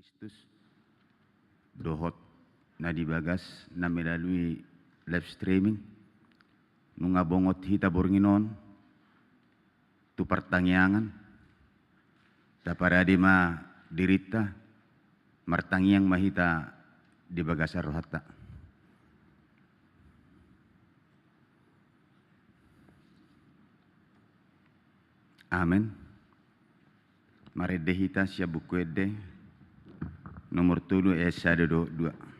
Kristus dohot na dibagas na melalui live streaming nunga bongot hita bornginon tu pertangyangan daparadi ma dirita martangyang mahita dibagasa rohata. Amin. Mari dehita siya buku ede nomor 3 Yesaya 2.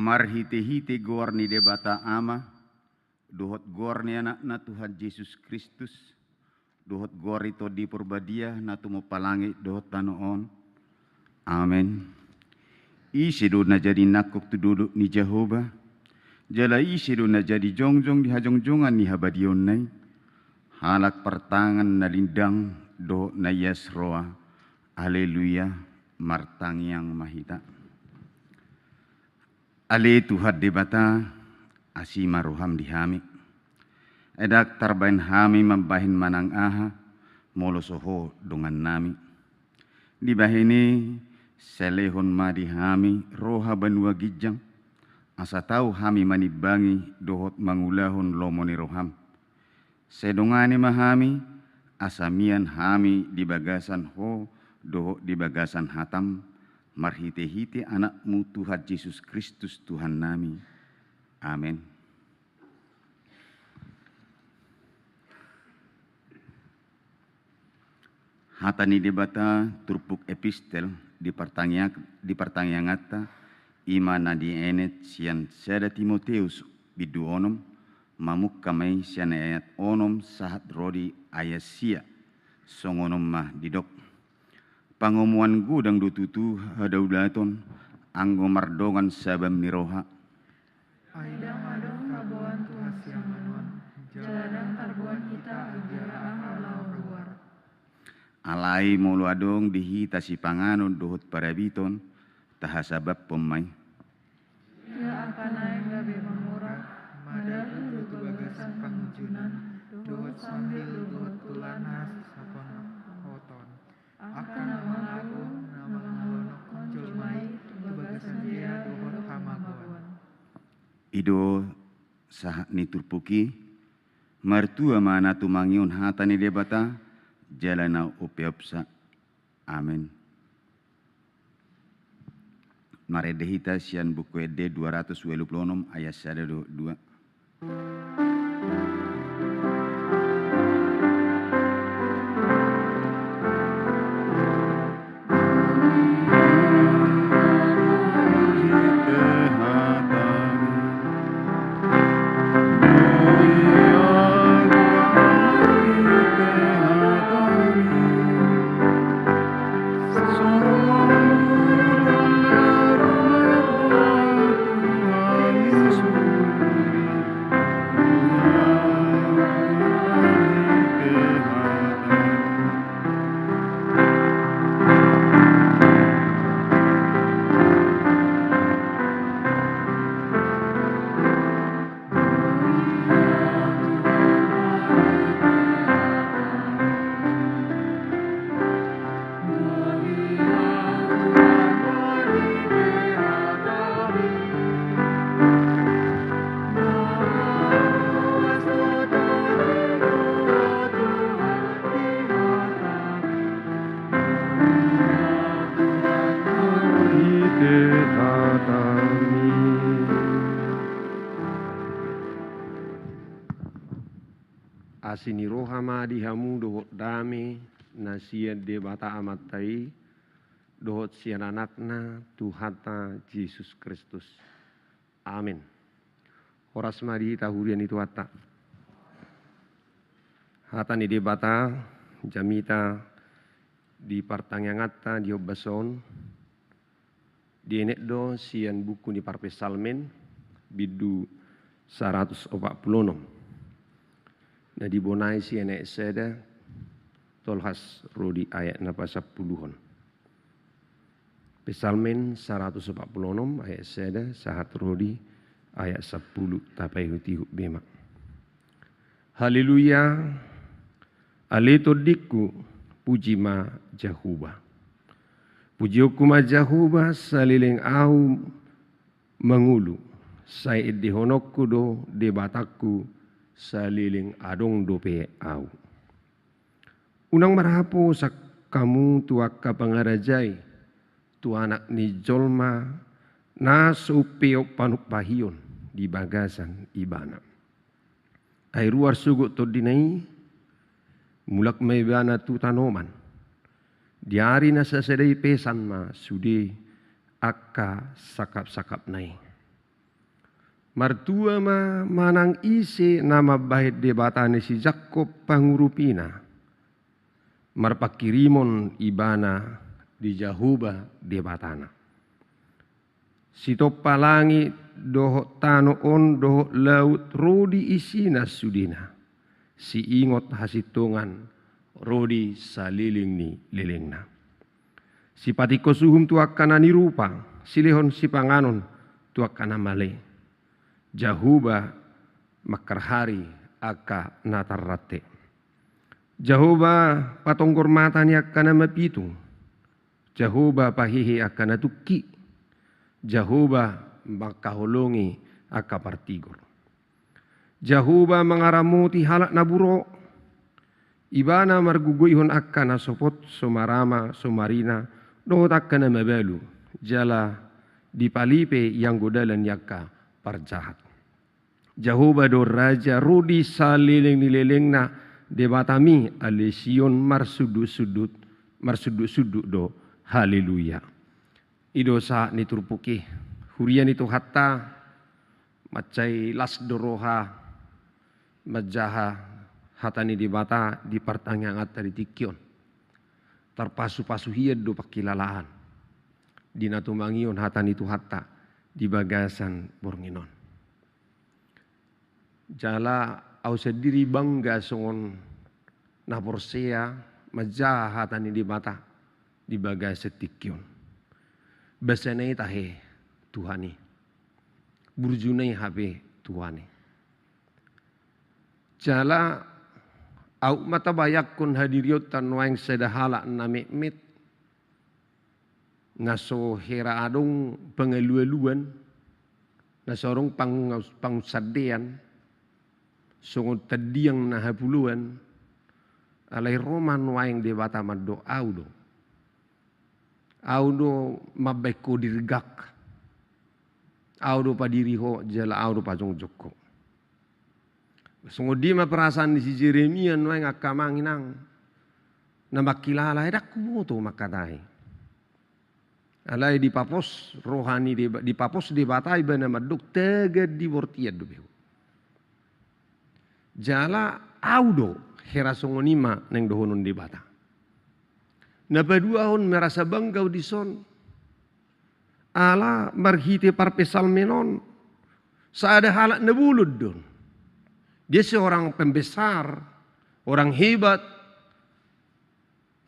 Marhite-hite gor ni debata ama, dohot gor ni anak na Tuhan Yesus Kristus, dohot gor itu di purbadia na tumo palangi dohot tanoon. Amen. Isido na jadi nakuk tu duduk ni Jehovah, jala isido na jadi jongjong di hajongjongan ni habadion nai, halak pertangan na lindang dohot na Yesroa, haleluya, martangyang mahita. Ale Tuhan debata asima roham dihami. Edak tarbain hami membahin manang aha molosoho dongan nami. Dibahini selehon ma dihami roha banua gijang. Asa tahu hami manibangi dohot mangulahon lomoni roham. Sedongani mahami asamian hami di bagasan ho dohot di bagasan hatam. Marhite-hite anakmu Tuhan Yesus Kristus Tuhan nami. Amin. Hatani debata turpuk epistel di pertanyangata imana di enet sian seda Timoteus bidu onom mamuk kamay sian ayat onom sahat rodi ayasia songonom mah didok. Pangomuan gudang dututu hadaulaton anggo mardongan sabam niroha. Aidang adong kabuan Tuhan siamanon, jaladang tarbuan kita agara halau luar. Alai mulu adong dihita si panganon dohot parabiton tahasabab pemai. Ia akan naik gabe mangurah, madahu dutu bagasan pangujunan, dohot sambil dohot tulanas sapon hoton. Akan nama aku, nama ngalonok muncul mai, bagasan dia dohot hamagon. Ido sahat ni turpuki, martua mana tumangion hatani debata, jalana upeopsa. Amin. Maredehita sian buku D 226 ayat 1-2. Asini rohama dihamu dohot dame nasia debata amatai dohot sian anakna Tuhata Yesus Kristus. Amin. Horas mari tahurian itu hata. Hata ni debata jamita di partangangata di obason di enekdo sian buku di parpesalmen bidu 146. Nah dibonai si enek seda tolhas rodi ayat napa 10-on. Pesalmen 146 ayat seda sahat rodi ayat 10 tapai hutihu bema. Haleluya. Aleto diku puji ma Jahuba. Puji ma Jahuba saliling au mengulu. Sai dihonokku do debataku saliling adong dope au. Unang marahapo sak kamu tuaka pangarajai tu anak ni jolma na supeo panuk pahion di bagasan ibana. Ai ruar sugut to dinai mulak may bana tu tanoman. Diari na sa sedai pesan ma sudi akka sakap-sakap nai. Martua ma manang isi nama bahit debatane si Jakob pangurupina. Marpakirimon ibana di Jahuba debatana. Si topalangi doho tano on doho laut rodi isina sudina. Si ingot hasitungan rodi saliling ni lilingna. Si patiko suhum tuakana nirupa silihon si panganon tuakana male. Jahuba makarhari aka natarrate. Jahuba patonggor matanya akana mapitung. Jahuba pahihi akana tukki. Jahuba makaholongi aka partigor. Jahuba mangaramuti halak naburo. Ibana marguguyhon akana sopot somarama somarina dohot akana mabalu. Jala dipalipe yang godalan yakka parjahat. Jahuba do raja rudi saliling nilelengna debatami alesion marsudut do haleluya. Ido sa niturpuki hurian itu hatta macai las doroha majaha hatani debata di partangang atari tikion. Tarpasu-pasu hiad do pakilalaan. Dinatumangion hatani itu hatta di bagasan bornginon. Jala au sendiri bangga songon na porsea majahatan di mata di bagai setikyon. Basenai tahe Tuhani. Burjunai habe Tuhani. Jala au mata bayak kun hadiriot tanwaing sedahala na mekmet ngaso hera adong pengelualuan nasorong pangsadean songon tadiang na hapuluan alai roman waing debata maddo audo mabeko dirgak Audo padiri ho jala audo pajong joko. Sungguh dia perasaan di si Jeremia noy ngakamanginang. Namakilala edak kumoto makatai. Alai di papos rohani di papos di batai bana maduk teged di bortiad do behu. Jala audo hera songonima neng dohonon di bata. Napa 2 tahun merasa bangga di son. Ala marhite parpesal menon. Saada halak nebulud don. Dia seorang pembesar, orang hebat.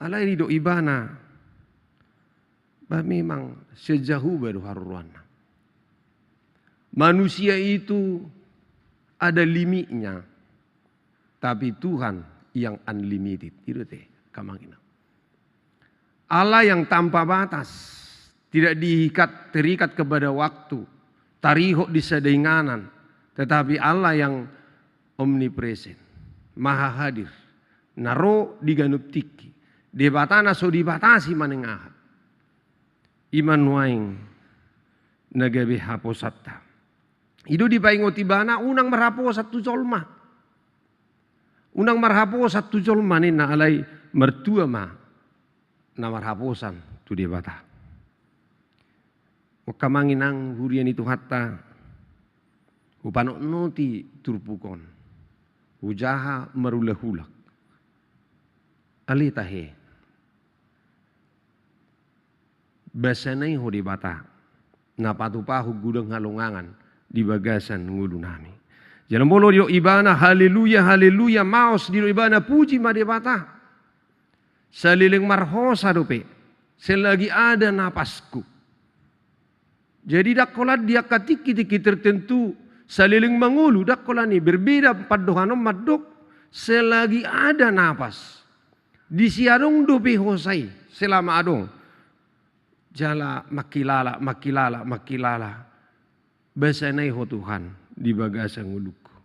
Ala ini do ibana. Bah memang sejauh baru haruana. Manusia itu ada limitnya. Tapi Tuhan yang unlimited. Itu teh kamangina. Allah yang tanpa batas, tidak terikat kepada waktu, tarihok di sedenganan, tetapi Allah yang omnipresent, maha hadir, naro diganup tiki, debatana so dibatasi manengahat, iman waing nagabe haposatta. Itu dipaingoti bana unang marhapo satu jolma, unang marhapo satu jolma nina alai mertua ma. Namar haposan tu debata. Wakamanginang hurian itu hatta. Upanok noti turpukon. Ujaha marulahulak. Alitahe. Basanay ho debata. Napatupahu gudang halungangan di bagasan ngudu nami. Jangan bolo dio ibana haleluya haleluya maos dio ibana puji ma debata. Saliling marhosa dope, selagi ada napasku. Jadi dakolat dia katiki-tiki tertentu, saliling mangulu dakolat ni berbeda padohanom madok, selagi ada napas. Di siarong dope hosai, selama adong. Jala makilala, makilala, makilala. Basanay ho Tuhan di bagasan nguluku.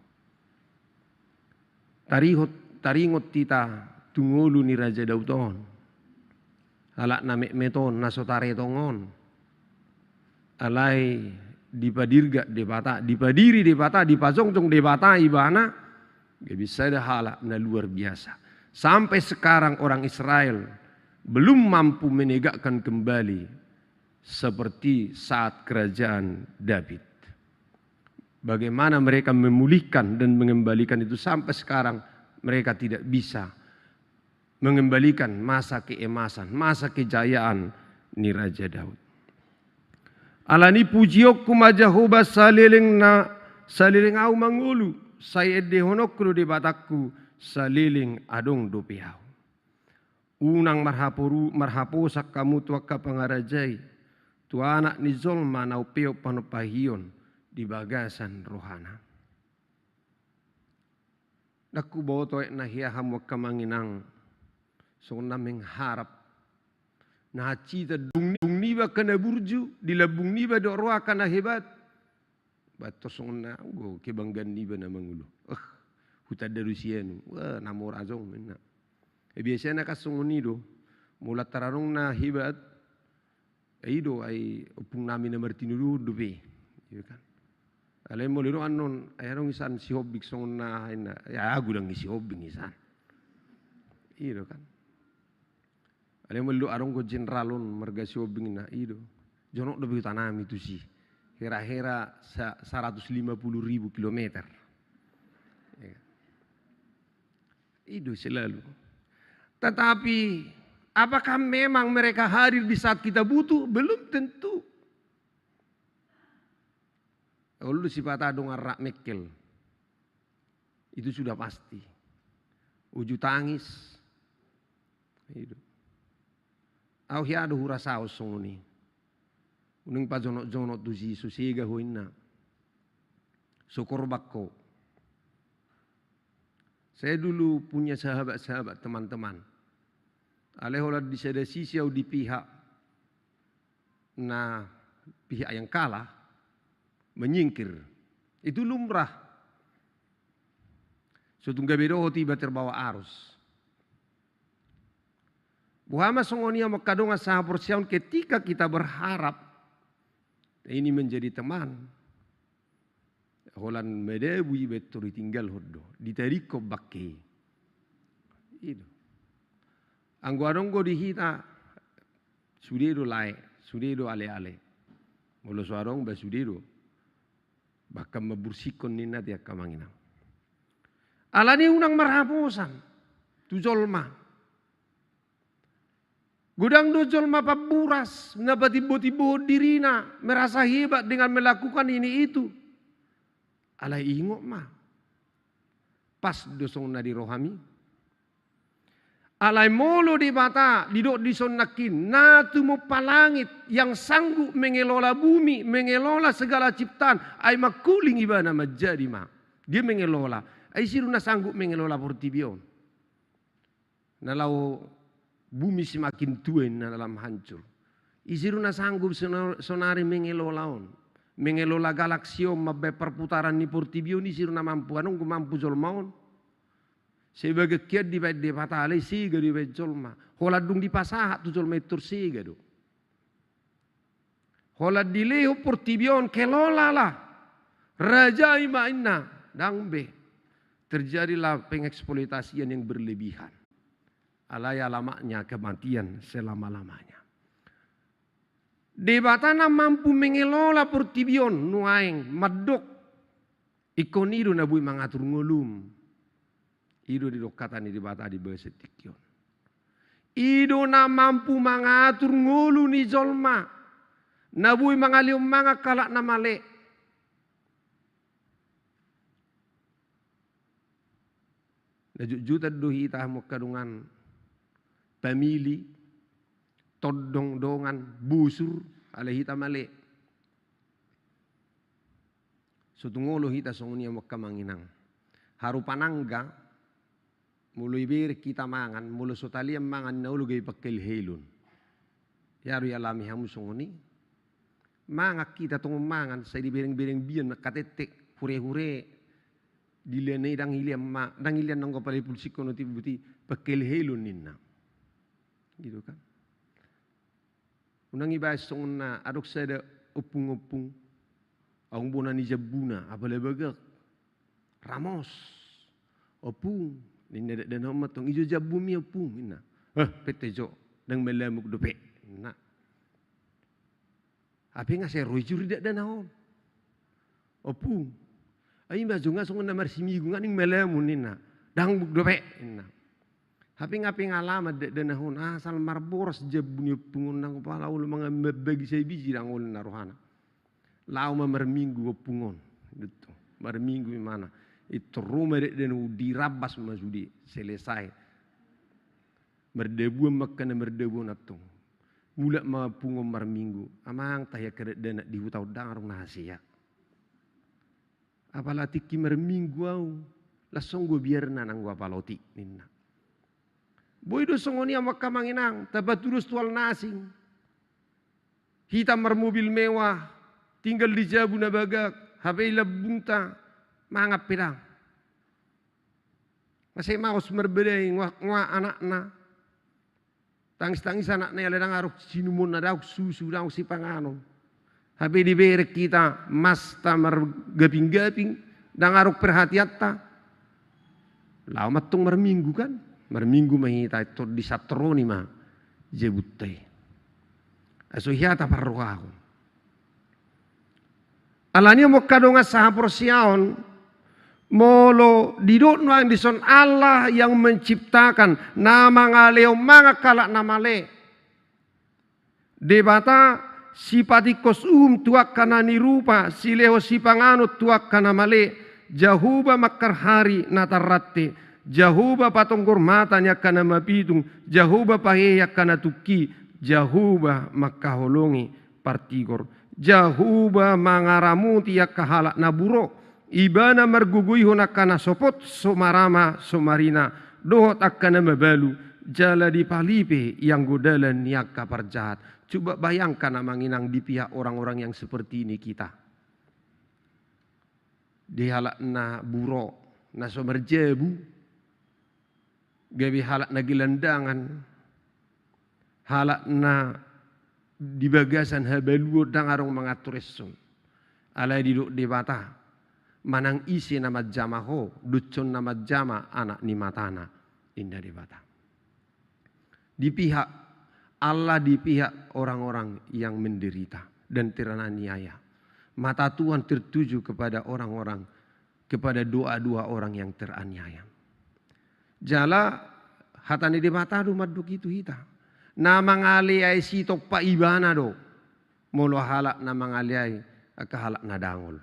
Taringot tita. Tungulu ni Raja Dauton. Alak na meton nasotare tongon. Alai dipadirga debata, dipadiri debata, dipasongcong debata ibana. Gak bisa ada halak na luar biasa. Sampai sekarang orang Israel belum mampu menegakkan kembali seperti saat kerajaan David. Bagaimana mereka memulihkan dan mengembalikan itu sampai sekarang mereka tidak bisa mengembalikan masa keemasan, masa kejayaan ni Raja Daud. Alani pujiok kumajahoba saliling au mangulu, saya dehonokru di batakku saliling adong dopiau. Unang marhaposak kamu tuaka pangarajai, tu anak ni zolma nau peo panopahion di bagasan rohana. Naku boto na hiyaham wakamanginang so naming harap na cita dung niba kana burju dilabung niba do roa kana hebat bato song na go kebanggan niba na mangulo huta darusian wah namor azong menna biasanya kasong nido mula tararong na hebat aido ay upung namin na martinulu dupe kan alay mo liro anon ayarong isan si hobik song na ya agu lang si hobik isan iyo kan. Ada yang melu arong ko generalon marga siobing na ido. Jonok do tanam itu sih. Hera-hera 150.000 kilometer. Itu selalu. Tetapi apakah memang mereka hadir di saat kita butuh? Belum tentu. Lalu sifat adong arak mekel. Itu sudah pasti. Uju tangis. Itu. Au hiado hurasao songoni. Uneng pa jonot tu si susiga hoina. Syukur bakko. Saya dulu punya sahabat-sahabat teman-teman. Aleholat di sada sisi au di pihak yang kalah menyingkir. Itu lumrah. Sutungga bedo tiba terbawa arus. Muhammad songonia makadonga saha porsiaun ketika kita berharap Ini menjadi teman. Holan medebui betul tinggal hodo. Diteriko bakke. Itu. Angguaronggo dihita. Sudedo lae. Sudedo ale-ale. Molo suarong ba sudedo. Bahkan membursikon nina dia kamanginang. Alani unang marhaposan. Tu jolma. Gudang do jolma paburas. Nabatibo-tibo dirina. Merasa hebat dengan melakukan ini itu. Alai ingok mah. Pas dosong na di rohami. Alai molo di bata. Didok disonakin. Na tumo palangit. Yang sanggup mengelola bumi. Mengelola segala ciptaan. Ay makuling iba na majadi mah. Dia mengelola. Ay siru na sanggup mengelola portibion. Nalau bumi semakin tua na dalam hancur. Isiru na sanggup sonari mengelola on. Mengelola galaksio mabbe perputaran ni portibio ni sirna mampu anong mampu jolmaon. Sebagai kiat di baik de patale siga di baik jolma. Holadung di pasahat tu jolma itu siga do. Holad di leho portibion kelola lah. Raja ima inna dangbe. Terjadilah pengeksploitasian yang berlebihan. Alaya lamanya kematian selama-lamanya. Debatana mampu mengelola portibion nuaeng madok ikon ido na bui mangatur ngolum ido di dokatan di bata di besetikion ido na mampu mangatur ngolu ni jolma na bui mangalium manga kalak na male na juta dohita mo kadungan pamili todong dongan busur ala hita male. Sutungolo hita songunia makamanginang. Haru panangga mulu ibir kita mangan mulu sotaliam mangan na ulu gay pakkel helun. Yaru yalami hamu songuni. Manga kita tong mangan sa di bereng-bereng bian katetek hure-hure dilene dang iliam ma dang ilian nang kopale pulsiko no tibuti pakkel helun ninna. Gitu kan. Unang ibas song na adok sada upung-upung. Ang bunan ni jabuna apale bagak. Ramos. Opung. Ninda dan homat tong ijo jabumi opung ina. Petejo dang melamuk dope. Na. Api nga saya rojur dak dan naon. Opung. Ay majunga song na marsimigu nga ning melamun ina. Dang buk dope ina. Hapi ngalamat dan nahon asal marboros jabunyo pungon nang kepala ulo mga mabagi sa biji nang ulo narohana. Lau marminggu pungon. Gitu. Marminggu mana? Itu rumah dan dirabas masudi selesai. Merdebu makan merdebu natung. Mula mapungon marminggu. Amang taya keret dan di hutau dangarong nahasia. Apalagi ki marminggu au. Lasong go biar nanang gua paloti ninna. Boido songonia makamanginang, tabaturus tual nasing. Hitam marmobil mewah, tinggal di jabu na bagak, HP labunta, mangap pirang. Masih maus merbedai ngwa anak-na. Tangis-tangis anak-na yang ledang aruk sinumun na dauk susu dauk si panganon. HP diberek kita, mas tamar gaping-gaping, dang aruk perhatiat ta. Lau matung marminggu kan. Marminggu mahita itu di satroni mah jebutai. Asuhiata parroahu. Alania mo kadonga saha porsiaon molo didot no ang dison Allah yang menciptakan nama ngaleo manga kalak namale. Debata sipati kosum tuak kana nirupa sileo sipanganut tuak kana male jahuba makar hari natarate. Jahuba patongkor matanya kana mapidung, jahuba paheya kana tuki, jahuba makaholongi partigor, jahuba mangaramuti ya kahalak naburo, ibana margugui hona kana sopot somarama somarina, dohot akana mabalu, jala di palipe yang godalan niaka parjahat. Coba bayangkan manginang di pihak orang-orang yang seperti ini kita. Di halak na buro, na somerjebu, gabi halak na gilandangan, halak na di bagasan habaluo dang arong mga tureson. Alay di bata manang isi nama jama ho, ducon nama jama anak ni matana indah di bata. Di pihak Allah, di pihak orang-orang yang menderita dan teraniaya. Mata Tuhan tertuju kepada orang-orang, kepada doa-doa orang yang teraniaya. Jala hatani di mata do maduk itu hita. Nama ngali ay sitok pa ibana do. Molo halak nama ngali ay akahalak nadangol.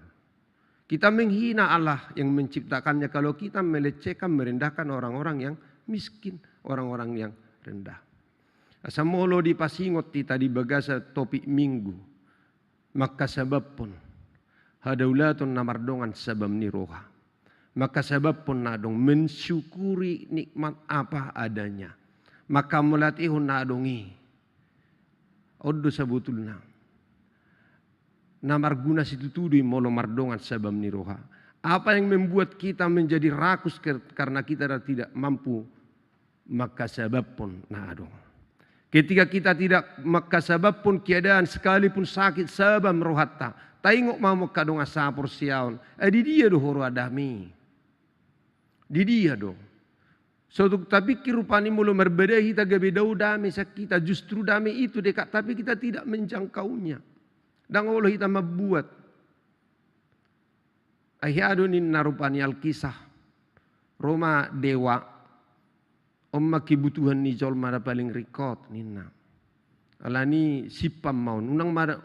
Kita menghina Allah yang menciptakannya kalau kita melecehkan, merendahkan orang-orang yang miskin, orang-orang yang rendah. Asa molo di pasingot kita di bagasa topik minggu. Maka sebab pun hadaulatun namardongan sabam ni roha. Maka sebab pun nadong mensyukuri nikmat apa adanya. Maka melatihun nadongi. Odo sabutulna. Namar guna situ tudui molo mardongan sabam ni roha. Apa yang membuat kita menjadi rakus karena kita tidak mampu. Maka sebab pun nadong. Ketika kita tidak maka sebab pun keadaan sekalipun sakit sabam rohatta. Taingok mau kadong asapur siaon. Di dia do horo adami. Di dia do. So tapi kirupani mulu berbeda kita gabe dau dami kita justru dami itu dekat tapi kita tidak menjangkaunya. Dan Allah kita membuat. Ahiadunin narupani alkisah. Roma dewa. Omma kebutuhan ni jol mada paling record nina. Alani sipam maun.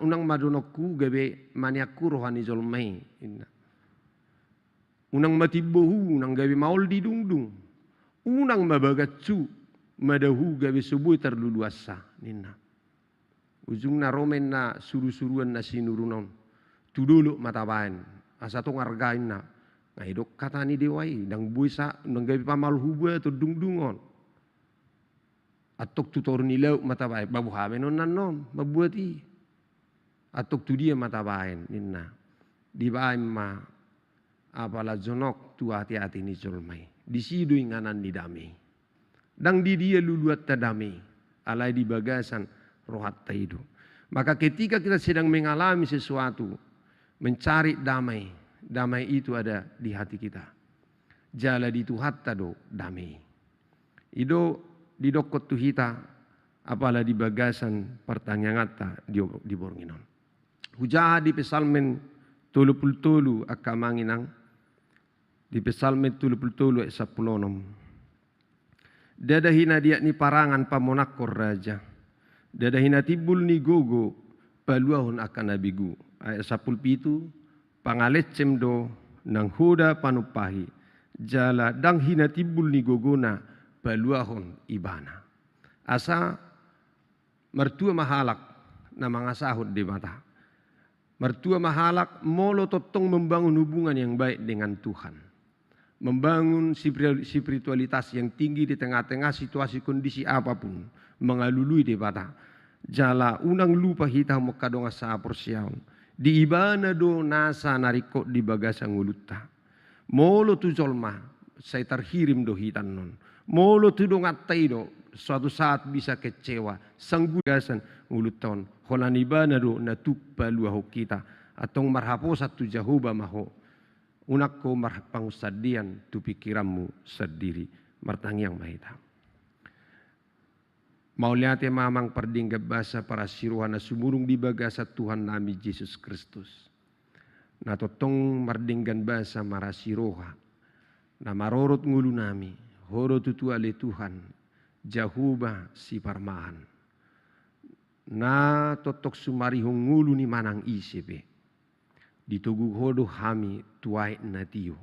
Unang madonoku gabe maniaku rohani jol mai. Nina. Unang matibohu. Unang gabe maul di dungdung. Unang mabagatsu. Madahu gabe subuh terluluasa. Nina. Ujung na romen na suru-suruan na sinurunon. Tuduluk matabain. Asa tong argain na. Ngaidok kata ni dewai. Nang buisa. Nang gabi pamal hubwa to dungdungon. Atok tutor nilaw matabain. Babuhamen non nanon. Mabuati. Atok tu dia matabain. Nina. Di baim ma. Apala jonok tu hati-hati ni jolmai. Di sido inganan di damai. Dang di dia luluat tadamai. Alai di bagasan. Rohat taidu. Maka ketika kita sedang mengalami sesuatu, mencari damai, damai itu ada di hati kita. Jala di tuhatta do damai. Ido di dokot tuhita, apalah di bagasan pertanyaan di bornginon. Hujah di pesalmen tulu akamanginang, di pesalmen tulu esapulonom. Dadahina dia ni parangan pamonakor raja. Dadahina tibul ni gogo paluahun akan nabigu. Ayat 17 pangalecem do nang huda panupahi. Jala dang hina tibul ni gogona paluahun ibana. Asa mertua mahalak na mga sahod di mata. Mertua mahalak molo totong membangun hubungan yang baik dengan Tuhan. Membangun spiritualitas yang tinggi di tengah-tengah situasi kondisi apapun. Mengalului di mata. Jala unang lupa hita mokadonga sa porsiaon. Di ibana do nasa nariko di bagasa nguluta. Molo tu jolma say terhirim do hitan non. Molo tu do ngatay do suatu saat bisa kecewa. Sanggugasan nguluton. Holan ibana do natupa luaho kita. Atong marhaposat tu jahuba maho. Unak ko marhapangusadian tu pikiranmu sendiri. Martangyang mahita. Mauliate mamang perdingga basa para siruhan na sumurung di bagasa Tuhan nami Yesus Kristus. Na totong mardinggan basa marasiroha. Na marorot ngulu nami. Horo tutu ale Tuhan. Jahuba si parmahan. Na totok sumarihong ngulu ni manang isipe. Ditugug hodo hami tuai na tiyo.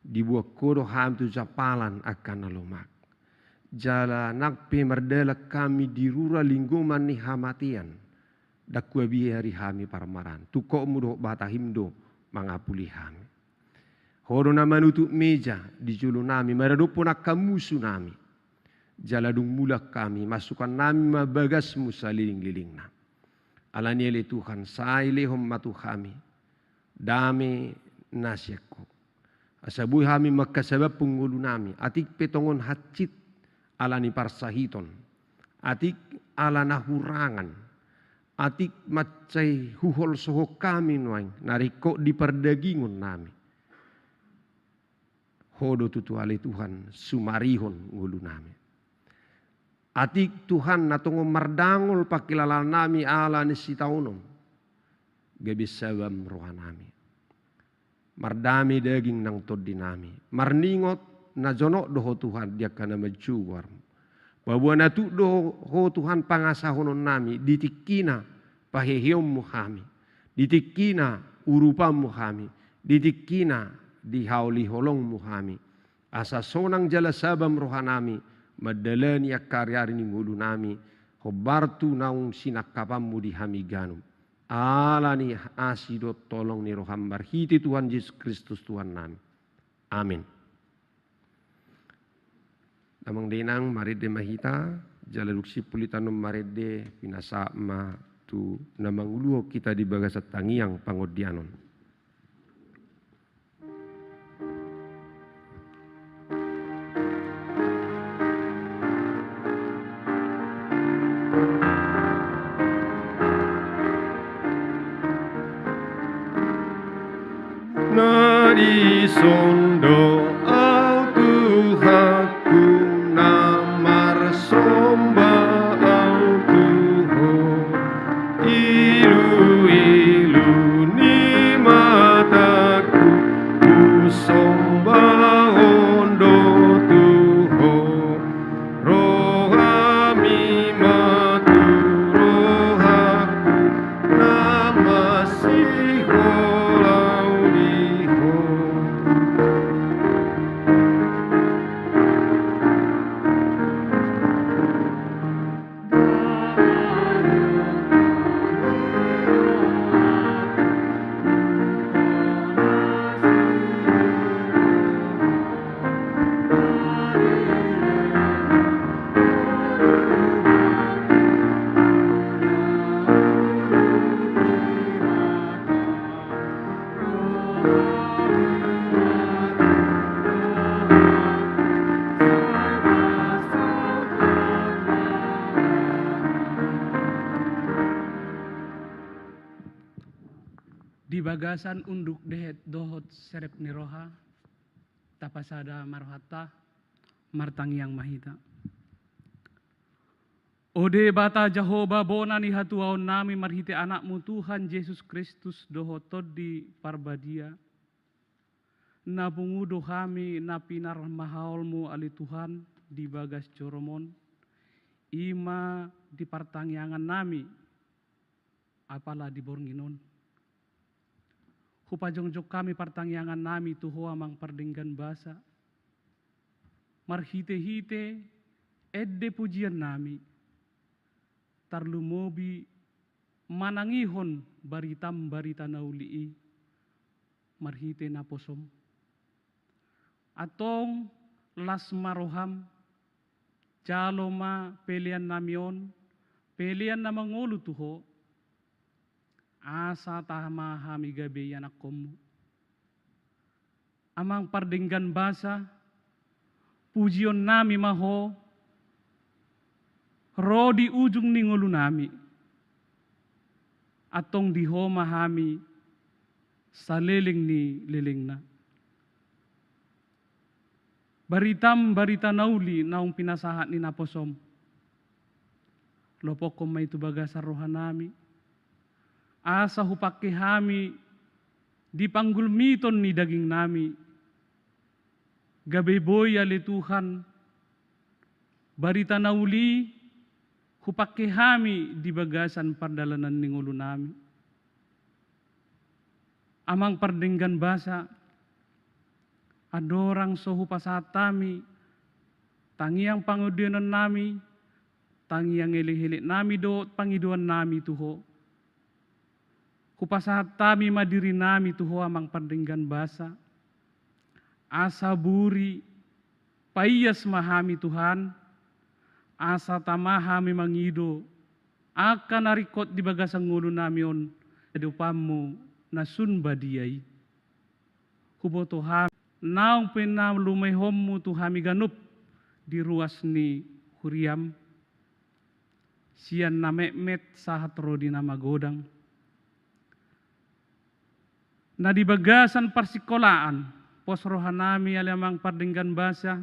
Dibuak kodo hami tu japalan akan nalomak. Jala nakpe merdela kami di rura lingkungan ni hamatian. Dakwa biari hami parmaran. Tukok mudo batahimdo mangapuli hami. Horo na manutuk meja di julu nami. Maradupo na kamusu nami. Jala dung mulak kami. Masukan nami mabagasmu sa liling-liling na. Alani ele Tuhan. Say lehom matu kami. Dami nasyako. Asabuy kami magkasabab pengulo nami. Atik petongon hatchit. Ala ni parsahiton, atik ala nahurangan, Atik macai huhol soho kami nuang nariko di perdagingun nami. Hodo tutu ale Tuhan sumarihon ngulu nami. Atik Tuhan natongo mardangol pakilala nami ala nisi taunom. Gebisawam roha nami. Mardami daging nang tod dinami. Marningot na jonok doho Tuhan dia kana majuwar. Bahwa natu doho Tuhan pangasahonon nami ditikina pahehiom muhami. Ditikina urupam muhami. Ditikina dihauli holong muhami. Asa sonang jala sabam roha nami. Madalani akaryari ni ngulu nami. Hobartu naung sinakapamu di hamiganum. Ala ni asido tolong ni roham barhiti Tuhan Yesus Kristus Tuhan nami. Amin. Namang denang marede mahita. Jalaluksi pulitanum marede pinasa ma tu namang uluo kita di bagasat tangiang pangodianon. Nari sondo au Tuhanku namar somba au Tuhan ilu ni mataku ku somba ondo Tuhan rohami matu rohaku namasiho Di bagasan unduk dehet dohot serep niroha, tapasada marhata, martangiang mahita. Ode bata Jehovah bona ni hatuaon nami marhite anakmu Tuhan Yesus Kristus dohotod di parbadia. Napungudo kami napinar mahaolmu ali Tuhan di bagas coromon. Ima di partangiangan nami, apalah di bornginon. Hupajongjok kami partangiangan nami tuho amang pardenggan basa. Marhite-hite edde pujian nami. Tarlumobi manangihon baritam barita naulii. Marhite naposom. Atong las maroham. Jaloma pelian namion. Pelian namangolu tuho. Asa tahma hami gabe yanakom. Amang pardenggan basa, pujion nami maho, ro di ujung ningolu nami. Atong diho mahami, saliling ni liling na. Baritam barita nauli naung pinasahat ni naposom. Lopokom may tubagasar rohan nami. Asa hupake hami di panggulmiton ni daging nami. Gabeboy ali Tuhan. Barita nauli hupake hami di bagasan pardalanan ni ngulo nami. Amang pardenggan basa. Adorang sohu pasatami. Tangiang pangudionan nami. Tangiang elih-elih nami do pangiduan nami tuho. Kupasahat tami madiri nami tuho amang pardenggan basa. Asa buri, paiyas mahami Tuhan. Asa tamahami mangido. Akan narikot di bagasang ngulo namion. Edupamu nasun badiyay. Huboto hami. Naung pinam lumehommu tuhami ganup. Di ruas ni huriam. sian na memet sahat rodi na magodang. Na di bagasan persikolaan, pos rohanami alamang pardenggan basa,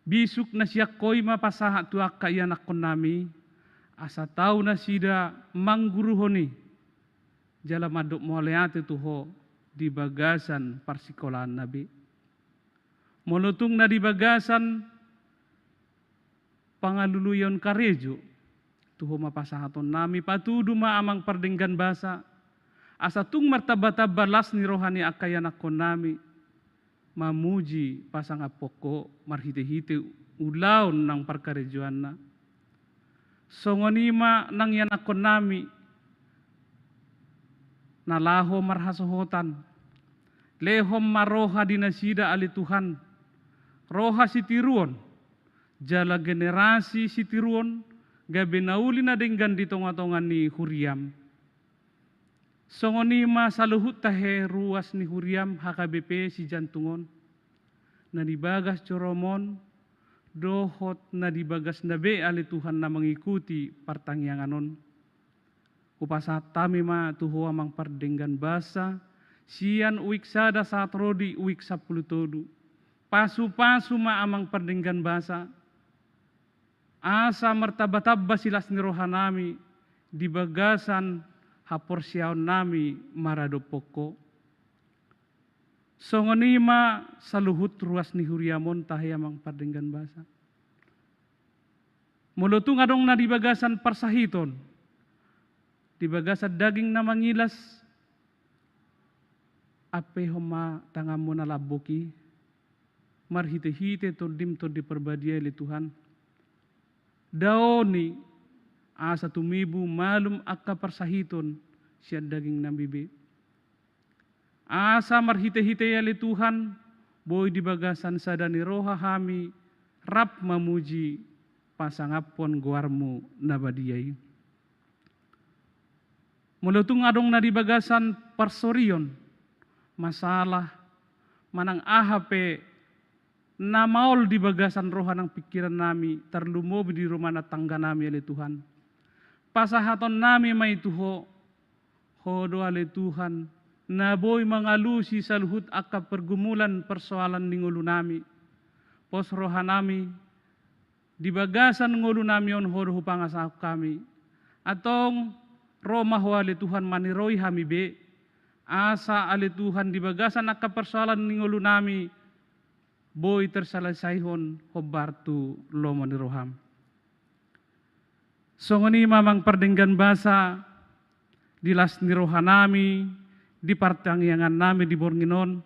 bisuk na siya koy mapasahat tuak kaya nakon nami, asa tau na sida mangguruhoni, jala madok moleate tuho di bagasan persikolaan nabi. Molutung na di bagasan pangaluluyon karejo, tuho mapasahaton nami patudu maamang pardenggan basa, asa tung martaba-taba las ni rohani akayan akon nami, mamuji pasang apoko marhite-hite ulaon ng parkarejuan na. Songonima nang yan akon nami, nalaho marhasohotan, lehom maroha dinasida ali Tuhan, roha si tiruon, jala generasi si tiruon, gabi nauli na denggan di tonga-tongan ni Huriam. Songonima saluhut tahe ruas ni Huriam HKBP si jantungon, na dibagas coromon, dohot na dibagas nabe ali Tuhan na mengikuti partangyanganon. Upasa tami ma tuho amang pardenggan basa, sian uik sada saat rodi uik 10 todu. Pasu-pasu ma amang pardenggan basa, asa martaba-taba silas ni rohanami, di bagasan haporsiaon nami marado poko. Songonima saluhut ruas ni Huriamon tahe amang pardenggan basa. Mulutung adong na di bagasan parsahiton, di bagasan daging na mangilas, ape homa tangamu na labuki, marhite-hite todim to di perbadia li Tuhan. Daoni asa tumibu malum akka parsahiton siya daging nambibi. Asa marhite-hite yali Tuhan, boy di bagasan sadani roha hami, rap mamuji pasangapon guarmu nabadiyay. Mulutung adong na di bagasan parsorion, masalah manang ahape na maol di bagasan roha ng pikiran nami, tarlumob di rumah na tangga nami ali Tuhan. Pasahaton nami may tuho, hodo ali Tuhan, na boy mangalusi sa luhut akka pergumulan persoalan ni ngulu nami. Pos roha nami, di bagasan ngulu nami on hodo hupangasak kami. Atong Roma ho ali Tuhan maniroy hami be, asa ali Tuhan di bagasan akka persoalan ni ngulu nami, boy tersalaysayhon hobartu lomo ni roham. Songoni mamang pardenggan basa, dilas ni rohanami, di partangyangan nami di Bornginon,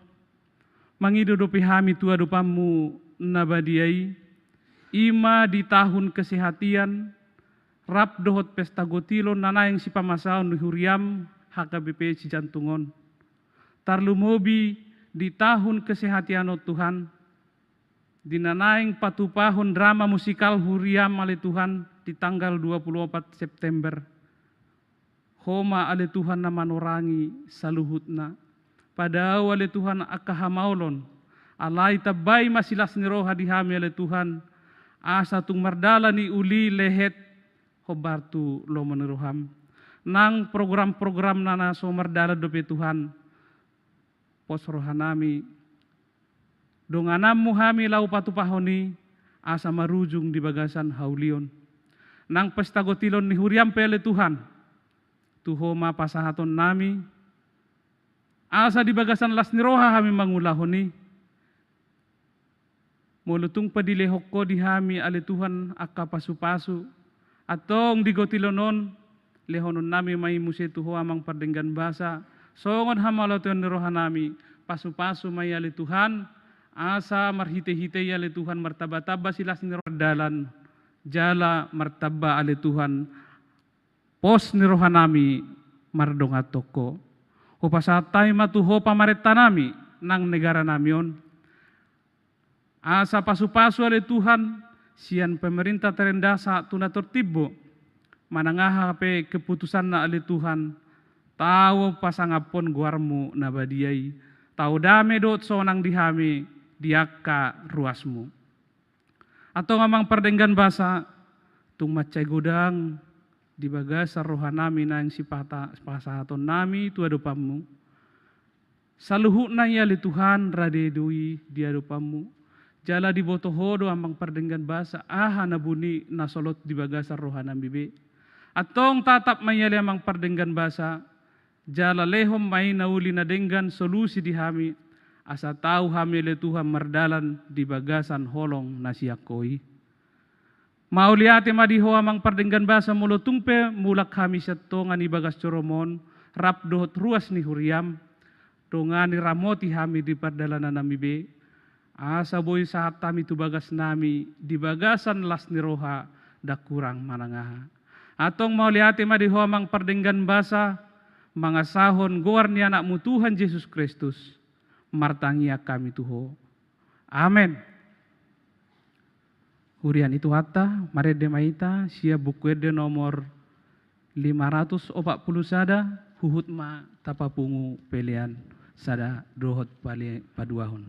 mangidudupi hami tua dupamu nabadiai, ima di tahun kesehatian, rap dohot pesta gotilon nanayang si pamasaon ni Huriam, HKBP si jantungon. Tarlumobi di tahun kesehatian o Tuhan, dinanaing patupahon drama musikal Huriam ali Tuhan di tanggal 24 September. Homa ali Tuhan na manorangi saluhutna. Padao ali Tuhan akahamaulon. Alay tabay masilas ni roha di hami ali Tuhan. Asa tung mardala ni uli lehet hobartu lomo ni roham. Nang program-program na naso mardala dope Tuhan. Pos rohanami. Donganam muhami lau patupahoni asa marujung di bagasan haulion. Nang pesta gotilon ni Huriam pele Tuhan, tuho mapasahaton nami, asa di bagasan las ni roha kami mangulahoni, mulutung padilehok ko di hami ali Tuhan akka pasu-pasu, atong di gotilonon, lehonon nami may muse tuho amang pardenggan basa, songon hamaloton ni roha nami, pasu-pasu may ali Tuhan, asa marhite-hite ali Tuhan martaba-taba silas ni roha dalan, jala martaba ali Tuhan, pos ni roha nami mardonga toko. Upasatay matuho pamarita nami ng negara namion. Asa pasu-pasu ali Tuhan, siyan pemerintah terendah sa tunatortibo, manangaha pe keputusan na ali Tuhan, tao pasangapon guarmu nabadiyay, tao dame dot sonang dihami, diaka ruasmu. Atau ngamang pardenggan basa, Atung macai godang di bagasa rohanami na yang sipata pasahaton nami tu adopamu. Saluhukna ya li Tuhan radedui di adopamu. Jala di botohodo amang perdenggan basa aha na buni na solot di bagasa rohanami be. Atong tatap mayali amang perdenggan basa jala lehom may nauli na denggan solusi di hami. Asa tahu hami le Tuhan merdalan di bagasan holong na siyakoi. Mauliate madiho amang pardenggan basa mulo tungpe mulak kami setongan ibagas coromon rap dohot ruas ni huriam dongani ramoti hami di pardalanan nami be asa boy saat kami tu bagas nami di bagasan las ni roha dak kurang manangaha atong mauliate madiho amang pardenggan basa mangasahon goar ni anakmu Tuhan Yesus Kristus martangia kami tuho amen. Hurian itu hatta, marede maita, sia buku ede nomor 540 sada, huhut ma tapapungu pelian sada dohot paduahon.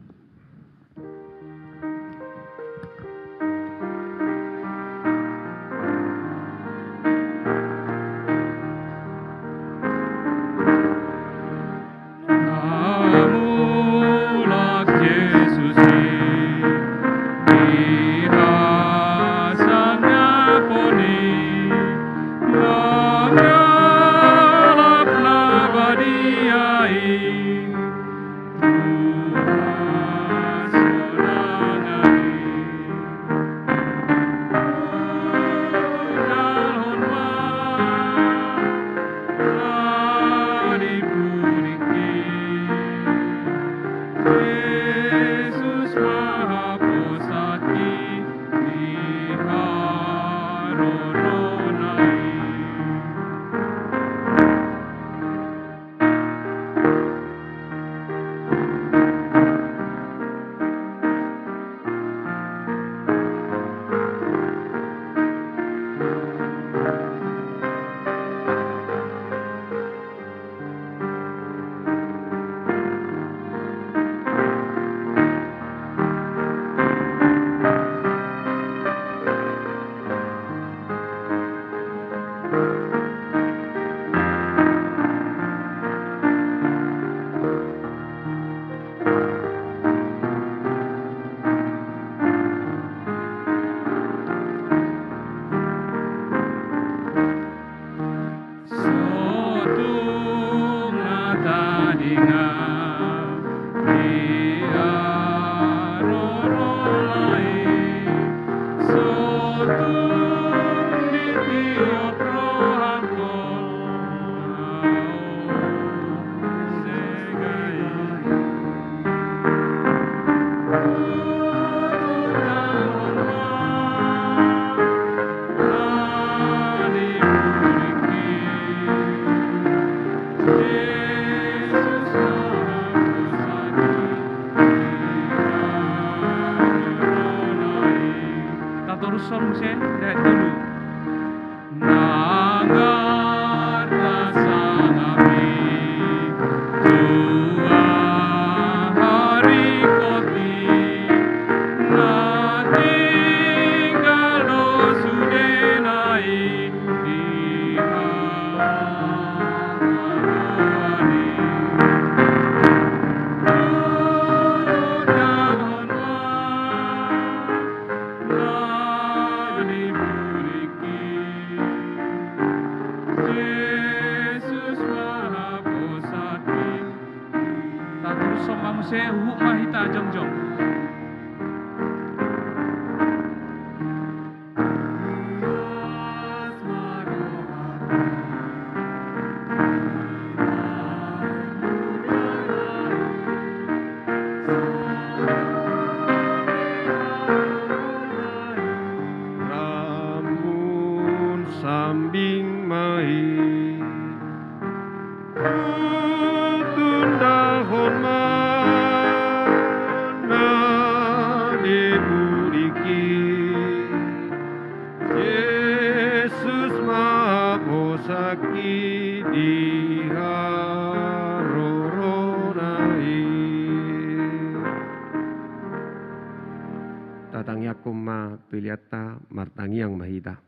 Tatangya koma piliata martangiang mahita.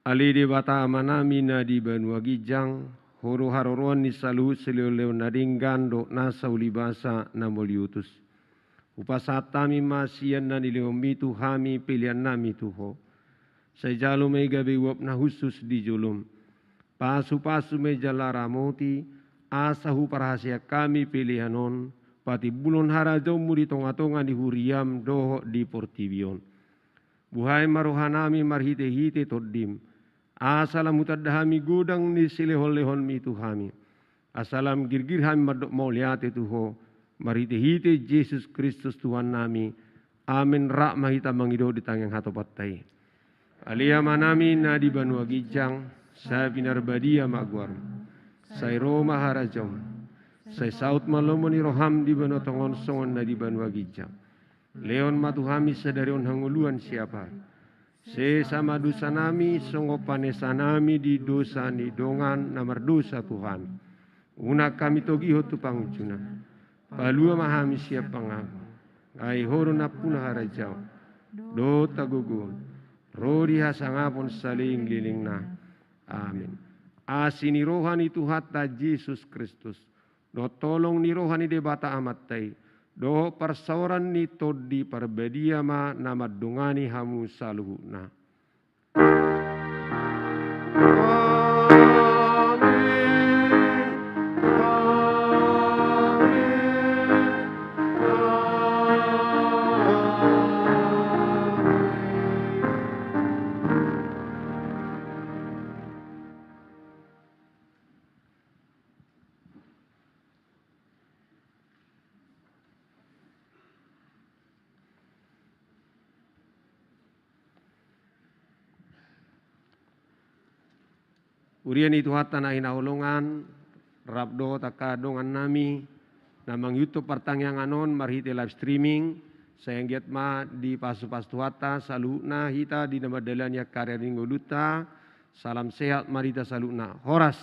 Ali de bata amanami na di Banua Gijang, horo haroruan ni saluhut seleo-leo naringgan do nasa ulibasa na moliutus. Upasatami masian na niliomitu hami pilihan nami tuho. Sa jalo may gabi wap na husus di julum. Pasu-pasu may jalara moti, asahu parahasya kami pilihanon, pati bulon harajaw muri tonga-tonga di huriam doho di portibion. Buhay marohanami marhite-hite toddim. Asalam mutadahami gudang ni silehon-lehon mi tuhami. Asalam girgir hami madok mauliate tuho. Marhite-hite Yesus Kristus Tuhan nami. Amin rak mahita mangido di tangang hatopatai. Alia manami na di Banua Gijang. Saya binar badia magwar. Saya Roma harajom. Saya saut malomoni roham di Banua Tongon songon na di Banua Gijang. Leon matuhami sadarion hanguluan siapa. Se sama dosa nami songo panesanami di dosa ni dongan namar dosa Tuhan. Una kami togiho tu pangucuna. Palua mahami siap pangaku. Ai horo na punah harajau. Do tagugun. Rodi hasangapon saling lilingna. Amin. Asini rohani Tuhata Yesus Kristus. Do tolong ni rohani debata amatai. Do persauran ni todi parbedia ma nama dongani hamu saluhuna. Urian itu hata na hinaulungan, rabdo takadongan nami, namang YouTube pertanyaan anon marhite live streaming, sayang giat ma di pasu-pasu hata, saluna hita di nama dalanya karya ringo duta, salam sehat marita saluna, horas.